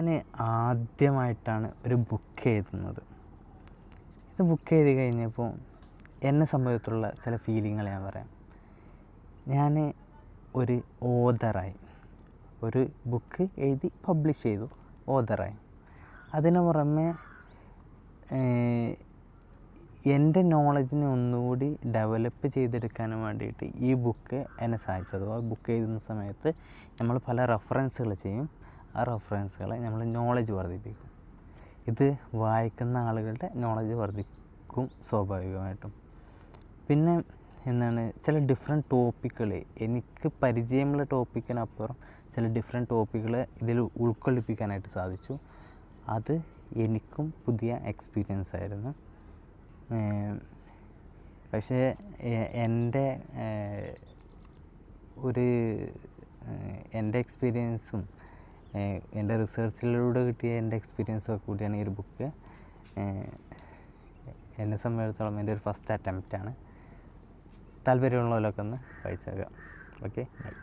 ഞാൻ ആദ്യമായിട്ടാണ് ഒരു ബുക്ക് എഴുതുന്നത്. ഇത് ബുക്ക് എഴുതി കഴിഞ്ഞപ്പോൾ എന്നെ സംബന്ധിച്ചിട്ടുള്ള ചില ഫീലിങ്ങൾ ഞാൻ പറയാം. ഞാൻ ഒരു ഓഥറായി, ഒരു ബുക്ക് എഴുതി പബ്ലിഷ് ചെയ്തു, ഓഥറായി. അതിന് പുറമെ എൻ്റെ നോളജിനെ ഒന്നുകൂടി ഡെവലപ്പ് ചെയ്തെടുക്കാനും വേണ്ടിയിട്ട് ഈ ബുക്ക് എന്നെ സഹായിച്ചു. അഥവാ ബുക്ക് എഴുതുന്ന സമയത്ത് നമ്മൾ പല റെഫറൻസുകൾ ചെയ്യും. ആ റെഫറൻസുകളെ നമ്മൾ നോളജ് വർദ്ധിപ്പിക്കും. ഇത് വായിക്കുന്ന ആളുകളുടെ നോളജ് വർദ്ധിക്കും സ്വാഭാവികമായിട്ടും. പിന്നെ ചില ഡിഫറെൻറ്റ് ടോപ്പിക്കുകൾ, എനിക്ക് പരിചയമുള്ള ടോപ്പിക്കിനപ്പുറം ചില ഡിഫറെൻറ്റ് ടോപ്പിക്കുകൾ ഇതിൽ ഉൾക്കൊള്ളിപ്പിക്കാനായിട്ട് സാധിച്ചു. അത് എനിക്കും പുതിയ എക്സ്പീരിയൻസ് ആയിരുന്നു. പക്ഷേ എൻ്റെ എക്സ്പീരിയൻസും എൻ്റെ റിസർച്ചിലൂടെ കിട്ടിയ എൻ്റെ എക്സ്പീരിയൻസും ഒക്കെ കൂടിയാണ് ഈ ഒരു ബുക്ക്. എന്നെ സംബന്ധിച്ചിടത്തോളം എൻ്റെ ഒരു ഫസ്റ്റ് അറ്റംപ്റ്റാണ്. താല്പര്യമുള്ളവരൊക്കെ ഒന്ന് വായിച്ചേക്കാം. Okay, by.